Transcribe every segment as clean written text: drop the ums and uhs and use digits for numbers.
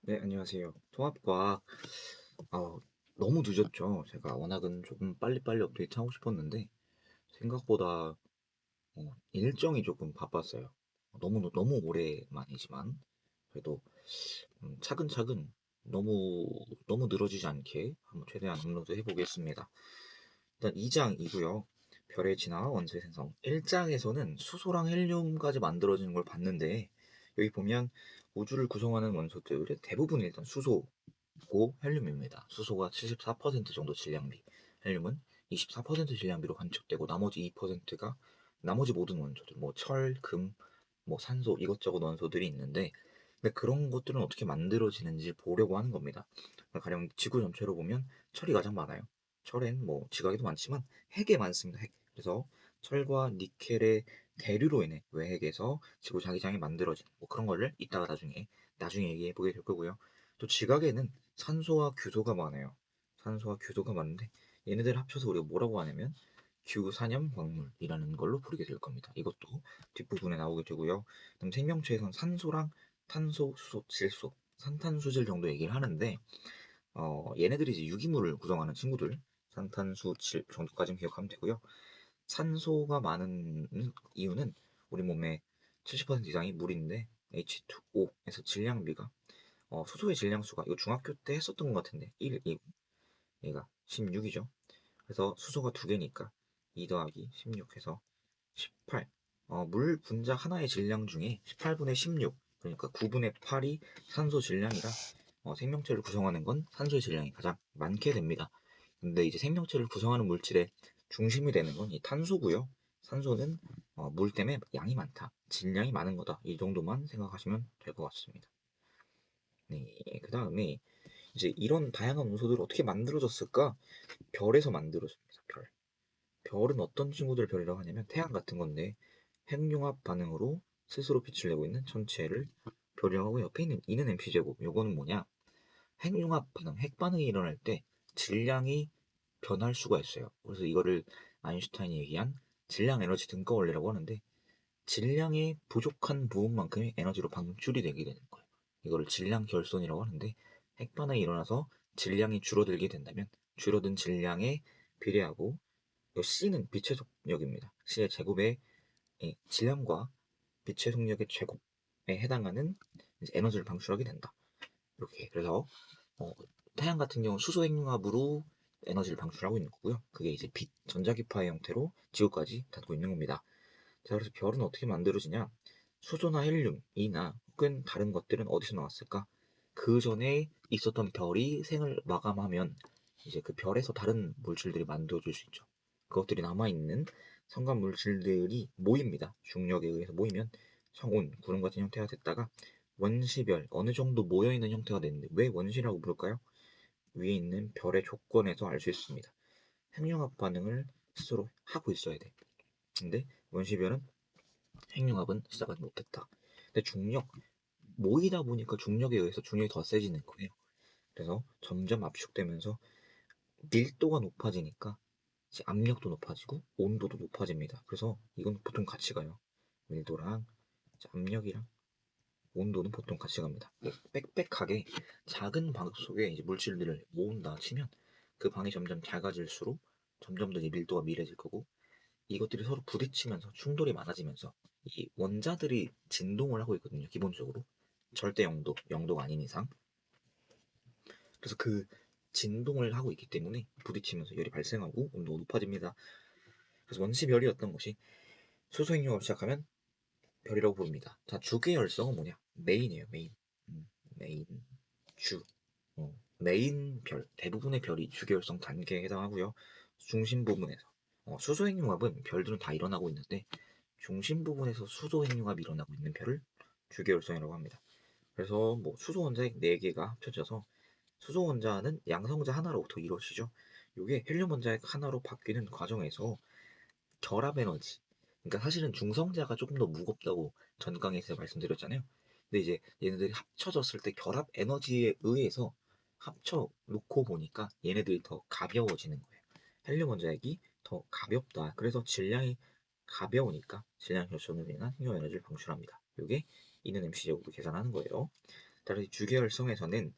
네, 안녕하세요. 통합과학, 어, 너무 늦었죠. 제가 워낙은 조금 빨리빨리 업데이트하고 싶었는데, 생각보다 일정이 조금 바빴어요. 너무 오래만이지만, 그래도 차근차근 너무 늘어지지 않게 한번 최대한 업로드 해보겠습니다. 일단 2장이고요. 별의 진화와 원소의 생성. 1장에서는 수소랑 헬륨까지 만들어지는 걸 봤는데, 여기 보면 우주를 구성하는 원소들의 대부분이 일단 수소고 헬륨입니다. 수소가 74% 정도 질량비, 헬륨은 24% 질량비로 관측되고 나머지 2%가 나머지 모든 원소들, 뭐 철, 금, 뭐 산소 이것저것 원소들이 있는데, 근데 그런 것들은 어떻게 만들어지는지 보려고 하는 겁니다. 가령 지구 전체로 보면 철이 가장 많아요. 철엔 뭐 지각에도 많지만 핵에 많습니다. 핵. 그래서 철과 니켈의 대류로 인해 외핵에서 지구 자기장이 만들어진 뭐 그런 거를 이따가 나중에 얘기해 보게 될 거고요. 또 지각에는 산소와 규소가 많아요. 산소와 규소가 많은데 얘네들 합쳐서 우리가 뭐라고 하냐면 규산염 광물이라는 걸로 부르게 될 겁니다. 이것도 뒷부분에 나오게 되고요. 그럼 생명체에선 산소랑 탄소, 수소, 질소, 산탄수질 정도 얘기를 하는데 얘네들이 이제 유기물을 구성하는 친구들, 산탄수질 정도까지는 기억하면 되고요. 산소가 많은 이유는 우리 몸의 70% 이상이 물인데 H2O에서 질량비가 수소의 질량수가 이거 중학교 때 했었던 것 같은데 1, 2, 얘가 16이죠. 그래서 수소가 두 개니까 2 더하기 16 해서 18. 물 분자 하나의 질량 중에 18분의 16, 그러니까 9분의 8이 산소 질량이라 생명체를 구성하는 건 산소의 질량이 가장 많게 됩니다. 근데 이제 생명체를 구성하는 물질의 중심이 되는 건 이 탄소고요. 산소는 물 때문에 양이 많다, 질량이 많은 거다. 이 정도만 생각하시면 될 것 같습니다. 네, 그 다음에 이제 이런 다양한 원소들을 어떻게 만들어졌을까? 별에서 만들어집니다. 별. 별은 어떤 친구들 별이라고 하냐면 태양 같은 건데 핵융합 반응으로 스스로 빛을 내고 있는 천체를 별이라고 하고 옆에 있는 이는 MC제곱. 요거는 뭐냐? 핵융합 반응, 핵 반응이 일어날 때 질량이 변할 수가 있어요. 그래서 이거를 아인슈타인이 얘기한 질량 에너지 등가 원리라고 하는데 질량이 부족한 부분만큼의 에너지로 방출이 되게 되는 거예요. 이거를 질량 결손이라고 하는데 핵 반응이 일어나서 질량이 줄어들게 된다면 줄어든 질량에 비례하고 C는 빛의 속력입니다. C의 제곱의 질량과 빛의 속력의 제곱에 해당하는 에너지를 방출하게 된다. 이렇게. 그래서 어, 태양 같은 경우 수소 핵융합으로 에너지를 방출하고 있는 거고요. 그게 이제 빛, 전자기파의 형태로 지구까지 닿고 있는 겁니다. 자, 그래서 별은 어떻게 만들어지냐? 수소나 헬륨이나 혹은 다른 것들은 어디서 나왔을까? 그 전에 있었던 별이 생을 마감하면 이제 그 별에서 다른 물질들이 만들어질 수 있죠. 그것들이 남아있는 성간 물질들이 모입니다. 중력에 의해서 모이면 성운, 구름 같은 형태가 됐다가 원시별, 어느 정도 모여있는 형태가 됐는데 왜 원시라고 부를까요? 위에 있는 별의 조건에서 알 수 있습니다. 핵융합 반응을 스스로 하고 있어야 돼. 근데 원시별은 핵융합은 시작하지 못했다. 근데 중력, 모이다 보니까 중력에 의해서 중력이 더 세지는 거예요. 그래서 점점 압축되면서 밀도가 높아지니까 이제 압력도 높아지고 온도도 높아집니다. 그래서 이건 보통 같이 가요. 밀도랑 압력이랑 온도는 보통 같이 갑니다. 빽빽하게 작은 방 속에 이제 물질들을 모은다 치면 그 방이 점점 작아질수록 점점 더 밀도가 미해질 거고 이것들이 서로 부딪히면서 충돌이 많아지면서 이 원자들이 진동을 하고 있거든요. 기본적으로 절대 영도가 아닌 이상. 그래서 그 진동을 하고 있기 때문에 부딪히면서 열이 발생하고 온도가 높아집니다. 그래서 원시별이었던 것이 수소행용을 시작하면 별이라고 부릅니다. 자, 주계 열성은 뭐냐? 메인이에요. 메인. 메인 주. 메인 별, 대부분의 별이 주계열성 단계에 해당하고요. 중심 부분에서 수소행융합은 별들은 다 일어나고 있는데 중심 부분에서 수소행융합이 일어나고 있는 별을 주계열성이라고 합니다. 그래서 뭐 수소 원자핵 4개가 합쳐져서 수소 원자는 양성자 하나로부터 이루어지죠. 이게 헬륨 원자핵 하나로 바뀌는 과정에서 결합 에너지. 그러니까 사실은 중성자가 조금 더 무겁다고 전강에서 말씀드렸잖아요. 근데 이제 얘네들이 합쳐졌을 때 결합 에너지에 의해서 합쳐 놓고 보니까 얘네들이 더 가벼워지는 거예요. 헬륨 원자핵이 더 가볍다. 그래서 질량이 가벼우니까 질량 결손으로 인한 핵융 에너지를 방출합니다. 이게 E는 mc 제곱으로 계산하는 거예요. 따라서 이 주계열성에서는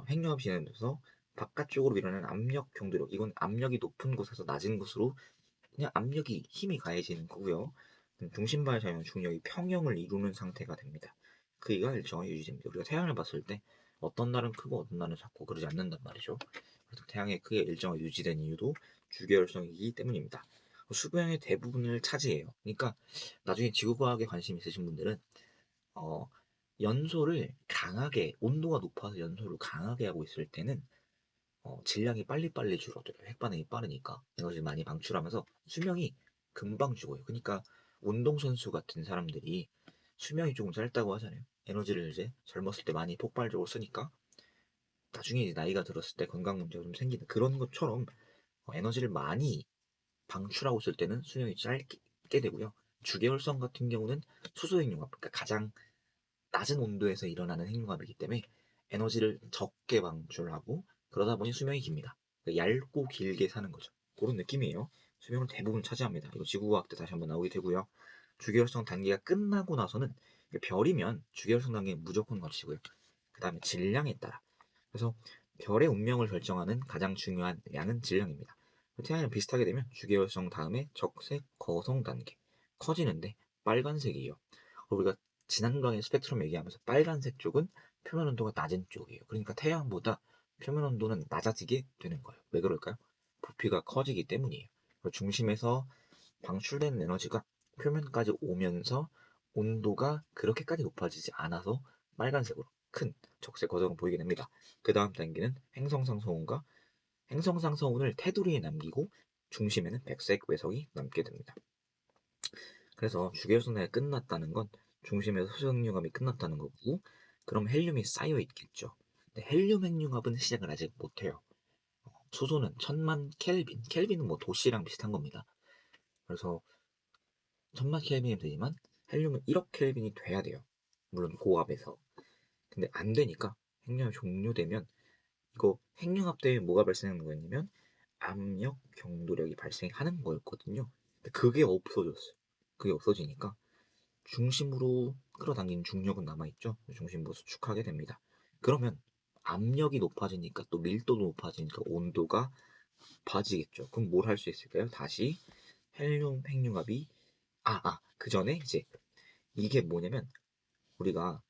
핵융합 진행돼서 바깥쪽으로 밀어내는 압력 경도력, 이건 압력이 높은 곳에서 낮은 곳으로 그냥 압력이 힘이 가해지는 거고요. 중심발 자연 중력이 평형을 이루는 상태가 됩니다. 크기가 일정하게 유지됩니다. 우리가 태양을 봤을 때 어떤 날은 크고 어떤 날은 작고 그러지 않는단 말이죠. 그래서 태양의 크기가 일정하게 유지된 이유도 주계열성이기 때문입니다. 수명의 대부분을 차지해요. 그러니까 나중에 지구과학에 관심 있으신 분들은 어, 연소를 강하게, 온도가 높아서 연소를 강하게 하고 있을 때는 질량이 빨리빨리 줄어들어요. 핵반응이 빠르니까 에너지를 많이 방출하면서 수명이 금방 죽어요. 그러니까 운동선수 같은 사람들이 수명이 조금 짧다고 하잖아요. 에너지를 이제 젊었을 때 많이 폭발적으로 쓰니까 나중에 이제 나이가 들었을 때 건강 문제가 좀 생기는 그런 것처럼 에너지를 많이 방출하고 있을 때는 수명이 짧게 되고요. 주계열성 같은 경우는 수소핵융합, 그러니까 가장 낮은 온도에서 일어나는 핵융합이기 때문에 에너지를 적게 방출하고 그러다 보니 수명이 깁니다. 그러니까 얇고 길게 사는 거죠. 그런 느낌이에요. 수명을 대부분 차지합니다. 이거 지구과학 때 다시 한번 나오게 되고요. 주계열성 단계가 끝나고 나서는 별이면 주계열성 단계는 무조건 거치고요. 그 다음에 질량에 따라. 그래서 별의 운명을 결정하는 가장 중요한 양은 질량입니다. 태양이랑 비슷하게 되면 주계열성 다음에 적색 거성 단계 커지는데 빨간색이에요. 우리가 지난번에 스펙트럼 얘기하면서 빨간색 쪽은 표면 온도가 낮은 쪽이에요. 그러니까 태양보다 표면 온도는 낮아지게 되는 거예요. 왜 그럴까요? 부피가 커지기 때문이에요. 중심에서 방출되는 에너지가 표면까지 오면서 온도가 그렇게까지 높아지지 않아서 빨간색으로 큰 적색 거성을 보이게 됩니다. 그 다음 단계는 행성상성운과 행성상성운을 테두리에 남기고 중심에는 백색 외석이 남게 됩니다. 그래서 주계열성이 끝났다는 건 중심에서 수소핵융합이 끝났다는 거고, 그럼 헬륨이 쌓여 있겠죠. 근데 헬륨 핵융합은 시작을 아직 못해요. 수소는 1000만 켈빈, 켈빈은 뭐 도시랑 비슷한 겁니다. 그래서 1000만 켈빈이 되지만 헬륨은 1억 켈빈이 돼야 돼요. 물론 고압에서. 근데 안 되니까 핵융합이 종료되면 이거 핵융합 때문에 뭐가 발생하는 거였냐면 압력 경도력이 발생하는 거였거든요. 근데 그게 없어졌어요. 그게 없어지니까 중심으로 끌어당기는 중력은 남아있죠. 중심부로 수축하게 됩니다. 그러면 압력이 높아지니까 또 밀도도 높아지니까 온도가 높아지겠죠. 그럼 뭘 할 수 있을까요? 다시 헬륨 핵융합이 그 전에 이제 이게 뭐냐면 우리가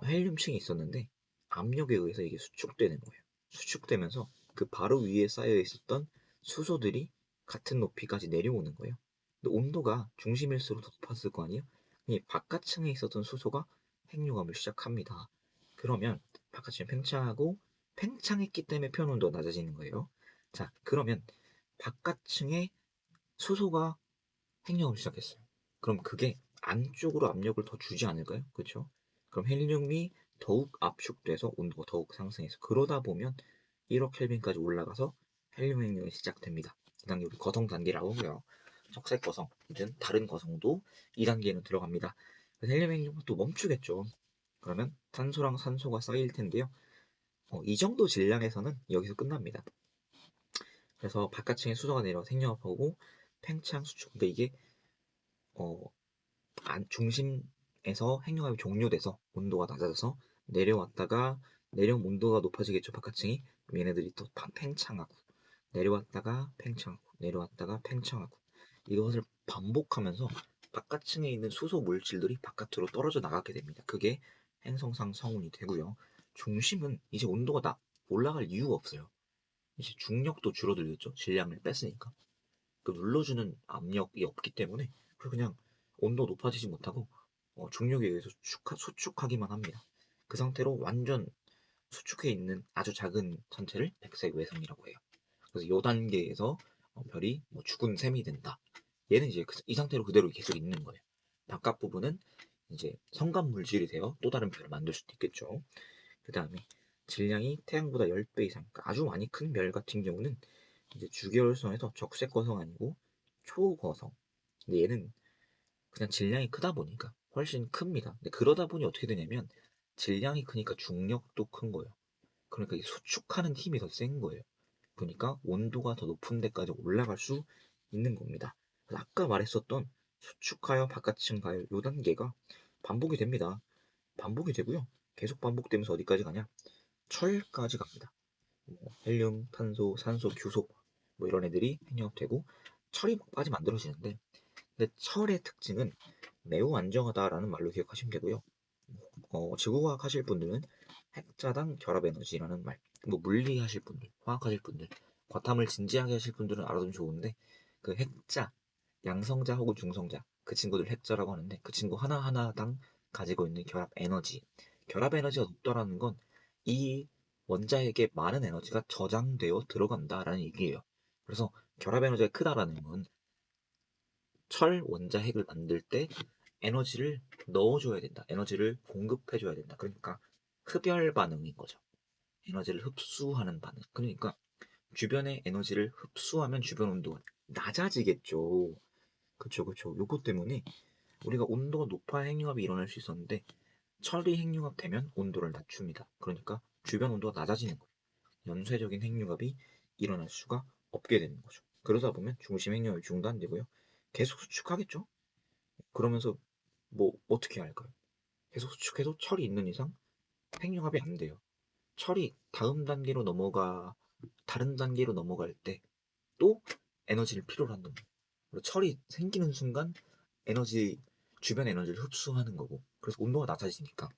헬륨층이 있었는데 압력에 의해서 이게 수축되는 거예요. 수축되면서 그 바로 위에 쌓여 있었던 수소들이 같은 높이까지 내려오는 거예요. 근데 온도가 중심일수록 더 높았을 거 아니에요? 이 바깥층에 있었던 수소가 핵융합을 시작합니다. 그러면 바깥층이 팽창하고 팽창했기 때문에 표현 온도가 낮아지는 거예요. 자, 그러면 바깥층에 수소가 핵융합을 시작했어요. 그럼 그게 안쪽으로 압력을 더 주지 않을까요? 그렇죠? 그럼 헬륨이 더욱 압축돼서 온도가 더욱 상승해서 그러다 보면 1억 켈빈까지 올라가서 헬륨 핵융합이 시작됩니다. 이 단계 우리 거성 단계라고 하고요. 적색 거성이든 다른 거성도 이 단계는 들어갑니다. 헬륨 핵융합도 멈추겠죠. 그러면 탄소랑 산소가 쌓일 텐데요. 이 정도 질량에서는 여기서 끝납니다. 그래서 바깥층에 수소가 내려와 핵융합하고 팽창 수축. 근데 이게 어, 중심에서 핵융합이 종료돼서 온도가 낮아져서 내려왔다가 내려온 온도가 높아지겠죠. 바깥층이. 그럼 얘네들이 또 팽창하고 내려왔다가 팽창하고 내려왔다가 팽창하고 이것을 반복하면서 바깥층에 있는 수소 물질들이 바깥으로 떨어져 나가게 됩니다. 그게 행성상 성운이 되고요. 중심은 이제 온도가 올라갈 이유가 없어요. 이제 중력도 줄어들겠죠. 질량을 뺐으니까. 그 눌러주는 압력이 없기 때문에 그냥 온도 높아지지 못하고 중력에 의해서 수축하기만 합니다. 그 상태로 완전 수축해 있는 아주 작은 천체를 백색 외성이라고 해요. 그래서 이 단계에서 별이 죽은 셈이 된다. 얘는 이제 이 상태로 그대로 계속 있는 거예요. 바깥 부분은 이제 성간 물질이 되어 또 다른 별을 만들 수도 있겠죠. 그 다음에 질량이 태양보다 10배 이상, 그러니까 아주 많이 큰 별 같은 경우는 이제 주계열성에서 적색 거성 아니고 초거성. 근데 얘는 그냥 질량이 크다 보니까 훨씬 큽니다. 근데 그러다 보니 어떻게 되냐면 질량이 크니까 중력도 큰 거예요. 그러니까 이 수축하는 힘이 더 센 거예요. 그러니까 온도가 더 높은 데까지 올라갈 수 있는 겁니다. 그래서 아까 말했었던 수축하여 바깥층 가열 요 단계가 반복이 됩니다. 반복이 되고요. 계속 반복되면서 어디까지 가냐? 철까지 갑니다. 헬륨, 탄소, 산소, 규소 뭐 이런 애들이 핵융합되고 철이 막바지 만들어지는데, 근데 철의 특징은 매우 안정하다라는 말로 기억하시면 되고요. 지구과학 하실 분들은 핵자당 결합에너지라는 말, 뭐 물리 하실 분들, 화학 하실 분들, 과탐을 진지하게 하실 분들은 알아두면 좋은데, 그 핵자, 양성자 혹은 중성자, 그 친구들 핵자라고 하는데, 그 친구 하나하나당 가지고 있는 결합 에너지가 높다라는 건 이 원자에게 많은 에너지가 저장되어 들어간다라는 얘기예요. 그래서 결합 에너지가 크다라는 건 철 원자 핵을 만들 때 에너지를 넣어줘야 된다. 에너지를 공급해줘야 된다. 그러니까 흡열 반응인 거죠. 에너지를 흡수하는 반응. 그러니까 주변의 에너지를 흡수하면 주변 온도가 낮아지겠죠. 그쵸, 그쵸. 요거 때문에 우리가 온도가 높아야 핵융합이 일어날 수 있었는데, 철이 핵융합 되면 온도를 낮춥니다. 그러니까 주변 온도가 낮아지는 거예요. 연쇄적인 핵융합이 일어날 수가 없게 되는 거죠. 그러다 보면 중심 핵융합이 중단되고요. 계속 수축하겠죠? 그러면서 뭐 어떻게 할까요? 계속 수축해도 철이 있는 이상 핵융합이 안 돼요. 철이 다음 단계로 넘어가 다른 단계로 넘어갈 때 또 에너지를 필요로 한다. 철이 생기는 순간 에너지 주변 에너지를 흡수하는 거고, 그래서 온도가 낮아지니까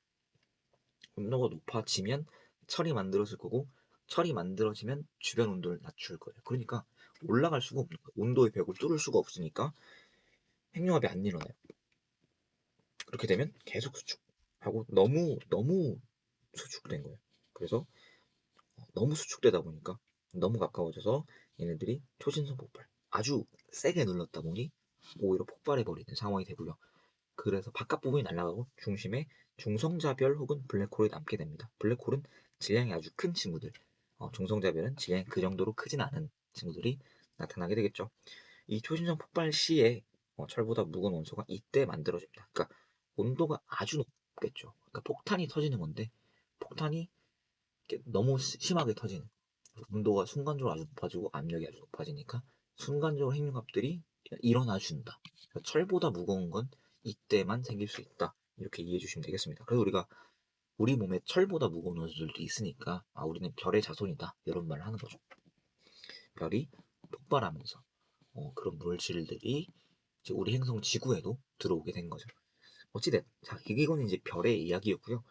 온도가 높아지면 철이 만들어질 거고, 철이 만들어지면 주변 온도를 낮출 거예요. 그러니까 올라갈 수가 없는 거예요. 온도의 벽을 뚫을 수가 없으니까 핵융합이 안 일어나요. 그렇게 되면 계속 수축하고 너무 너무 수축된 거예요. 그래서 너무 수축되다 보니까 너무 가까워져서 얘네들이 초신성 폭발, 아주 세게 눌렀다 보니 오히려 폭발해버리는 상황이 되고요. 그래서 바깥 부분이 날아가고 중심에 중성자별 혹은 블랙홀이 남게 됩니다. 블랙홀은 질량이 아주 큰 친구들, 중성자별은 질량이 그 정도로 크진 않은 친구들이 나타나게 되겠죠. 이 초신성 폭발 시에 철보다 무거운 원소가 이때 만들어집니다. 그러니까 온도가 아주 높겠죠. 그러니까 폭탄이 터지는 건데, 폭탄이 너무 심하게 터지는, 온도가 순간적으로 아주 높아지고 압력이 아주 높아지니까 순간적으로 핵융합들이 일어나 준다. 그러니까 철보다 무거운 건 이때만 생길 수 있다. 이렇게 이해해 주시면 되겠습니다. 그래서 우리가 우리 몸에 철보다 무거운 원소들도 있으니까 우리는 별의 자손이다, 이런 말을 하는 거죠. 별이 폭발하면서 그런 물질들이 이제 우리 행성 지구에도 들어오게 된 거죠. 어찌됐든 자, 이건 이제 별의 이야기였고요.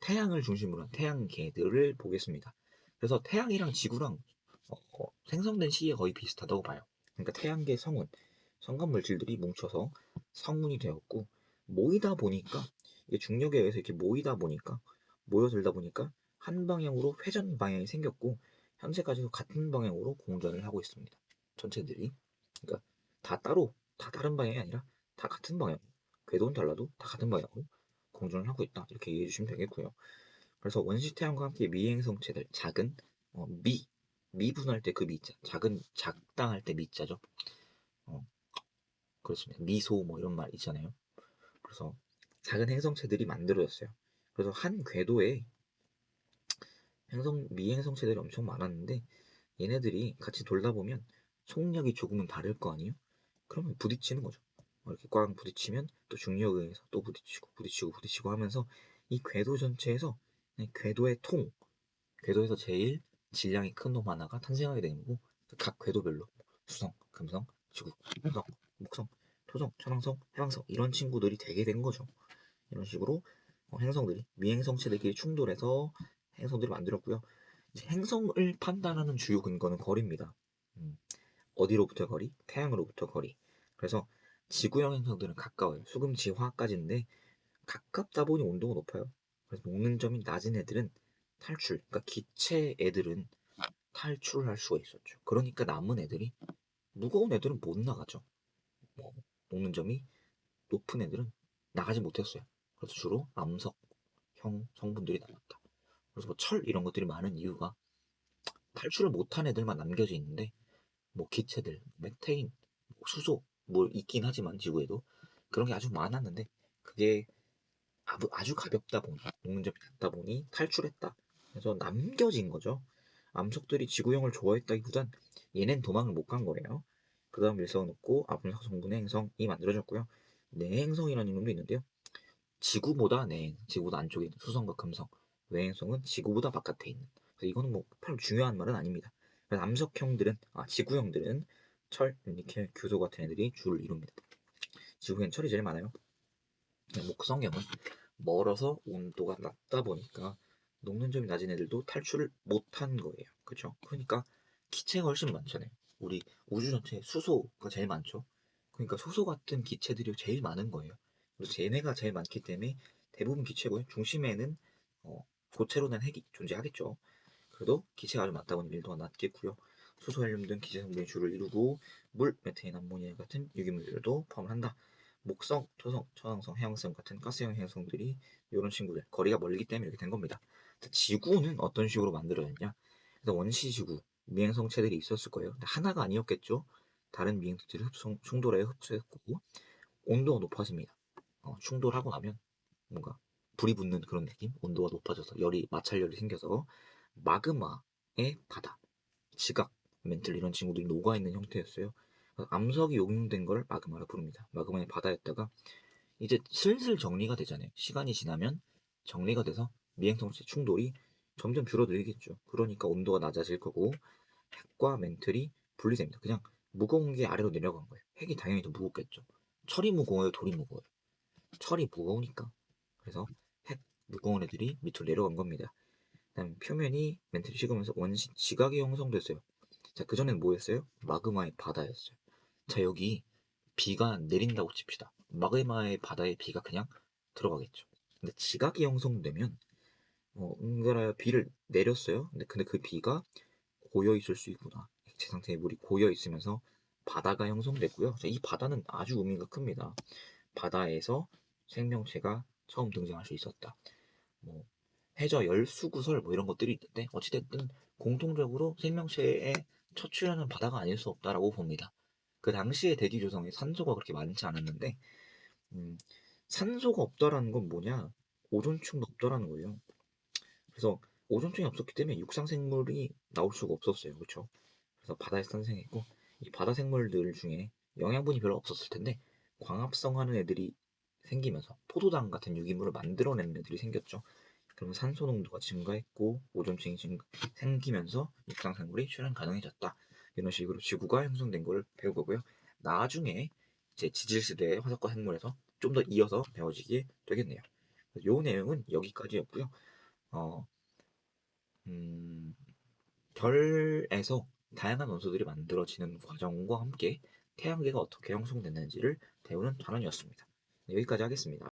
태양을 중심으로 한 태양계들을 보겠습니다. 그래서 태양이랑 지구랑 생성된 시기가 거의 비슷하다고 봐요. 그러니까 태양계 성운, 성간 물질들이 뭉쳐서 성운이 되었고, 모이다 보니까, 이게 중력에 의해서 이렇게 모여들다 보니까 한 방향으로 회전 방향이 생겼고, 현재까지도 같은 방향으로 공전을 하고 있습니다. 전체들이. 그러니까 다 다른 방향이 아니라 다 같은 방향. 궤도는 달라도 다 같은 방향으로 공전을 하고 있다. 이렇게 이해해 주시면 되겠고요. 그래서 원시 태양과 함께 미행성체들, 작은 미분할 때 그 미자, 작당할 때 미자죠. 어, 그렇습니다. 미소 뭐 이런 말 있잖아요. 그래서 작은 행성체들이 만들어졌어요. 그래서 한 궤도에 미행성체들이 엄청 많았는데, 얘네들이 같이 돌다 보면 속력이 조금은 다를 거 아니에요? 그러면 부딪히는 거죠. 이렇게 꽝 부딪히면 또 중력에 의해서 또 부딪히고 하면서 이 궤도 전체에서 궤도의 궤도에서 제일 질량이 큰 놈 하나가 탄생하게 되는 거고, 각 궤도별로 수성, 금성, 지구, 화성, 목성, 토성, 천왕성, 해왕성 이런 친구들이 되게 된 거죠. 이런 식으로 행성들이 미행성체들끼리 충돌해서 행성들을 만들었고요. 이제 행성을 판단하는 주요 근거는 거리입니다. 어디로부터 거리? 태양으로부터 거리. 그래서 지구형 행성들은 가까워요. 수금지 화까지인데 가깝다 보니 온도가 높아요. 그래서 녹는 점이 낮은 애들은 그러니까 기체 애들은 탈출을 할 수가 있었죠. 그러니까 남은 애들이, 무거운 애들은 못 나가죠. 뭐, 녹는 점이 높은 애들은 나가지 못했어요. 그래서 주로 암석형 성분들이 남았다. 그래서 뭐 철 이런 것들이 많은 이유가 탈출을 못한 애들만 남겨져 있는데, 뭐 기체들, 메테인, 수소 뭐 있긴 하지만 지구에도 그런 게 아주 많았는데, 그게 아주 가볍다 보니, 녹는 점이 낮다 보니 탈출했다. 그래서 남겨진 거죠. 암석들이 지구형을 좋아했다기보단 얘넨 도망을 못 간 거래요. 그 다음 밀성을 넣고 암석 성분의 행성이 만들어졌고요. 내행성이라는 이름도 있는데요. 지구보다 네, 지구보다 안쪽에 있는 수성과 금성, 외행성은 지구보다 바깥에 있는. 그래서 이거는 뭐 별로 중요한 말은 아닙니다. 그래서 지구형들은 철, 니켈, 규소 같은 애들이 주를 이룹니다. 지구엔 철이 제일 많아요. 목성형은 멀어서 온도가 낮다 보니까 녹는 점이 낮은 애들도 탈출을 못한 거예요. 그렇죠? 그러니까 기체가 훨씬 많잖아요. 우리 우주 전체에 수소가 제일 많죠. 그러니까 수소 같은 기체들이 제일 많은 거예요. 그래서 얘네가 제일 많기 때문에 대부분 기체고요. 중심에는 고체로 된 핵이 존재하겠죠. 그래도 기체가 아주 많다 보니 밀도가 낮겠고요. 수소, 헬륨 등 기체 성분이 주를 이루고 물, 메테인, 암모니아 같은 유기물들도 포함을 한다. 목성, 토성, 천왕성, 해왕성 같은 가스형 행성들이 이런 친구들 거리가 멀기 때문에 이렇게 된 겁니다. 지구는 어떤 식으로 만들어졌냐? 그래서 원시 지구 미행성체들이 있었을 거예요. 근데 하나가 아니었겠죠. 다른 미행성체를 충돌하여 흡수했고 온도가 높아집니다. 충돌하고 나면 뭔가 불이 붙는 그런 느낌? 온도가 높아져서 마찰열이 생겨서 마그마의 바다, 지각, 멘틀 이런 친구들이 녹아있는 형태였어요. 암석이 용융된 걸 마그마라 부릅니다. 마그마의 바다였다가 이제 슬슬 정리가 되잖아요. 시간이 지나면 정리가 돼서 미행성체 충돌이 점점 줄어들겠죠. 그러니까 온도가 낮아질 거고 핵과 멘틀이 분리됩니다. 그냥 무거운 게 아래로 내려간 거예요. 핵이 당연히 더 무겁겠죠. 철이 무거워요, 돌이 무거워요. 철이 무거우니까. 그래서 핵 무거운 애들이 밑으로 내려간 겁니다. 그다음 표면이 멘틀이 식으면서 원시 지각이 형성됐어요. 자, 그전에는 뭐였어요? 마그마의 바다였어요. 자, 여기 비가 내린다고 칩시다. 마그마의 바다에 비가 그냥 들어가겠죠. 근데 지각이 형성되면 은근히 비를 내렸어요. 근데 그 비가 고여 있을 수 있구나. 액체 상태의 물이 고여 있으면서 바다가 형성됐고요. 이 바다는 아주 의미가 큽니다. 바다에서 생명체가 처음 등장할 수 있었다. 뭐 해저 열수구설 뭐 이런 것들이 있는데 어찌됐든 공통적으로 생명체의 첫 출현은 바다가 아닐 수 없다라고 봅니다. 그 당시의 대기 조성에 산소가 그렇게 많지 않았는데 음, 산소가 없다라는 건 뭐냐? 오존층도 없다라는 거예요. 그래서 오존층이 없었기 때문에 육상 생물이 나올 수가 없었어요. 그렇죠? 그래서 바다에서 탄생했고 이 바다 생물들 중에 영양분이 별로 없었을 텐데 광합성하는 애들이 생기면서 포도당 같은 유기물을 만들어내는 애들이 생겼죠. 그러면 산소 농도가 증가했고 오존층이 생기면서 육상 생물이 출현 가능해졌다. 이런 식으로 지구가 형성된 걸 배우고요. 나중에 이제 지질 시대의 화석과 생물에서 좀 더 이어서 배워지게 되겠네요. 이 내용은 여기까지였고요. 어, 음, 별에서 다양한 원소들이 만들어지는 과정과 함께 태양계가 어떻게 형성됐는지를 배우는 단원이었습니다. 여기까지 하겠습니다.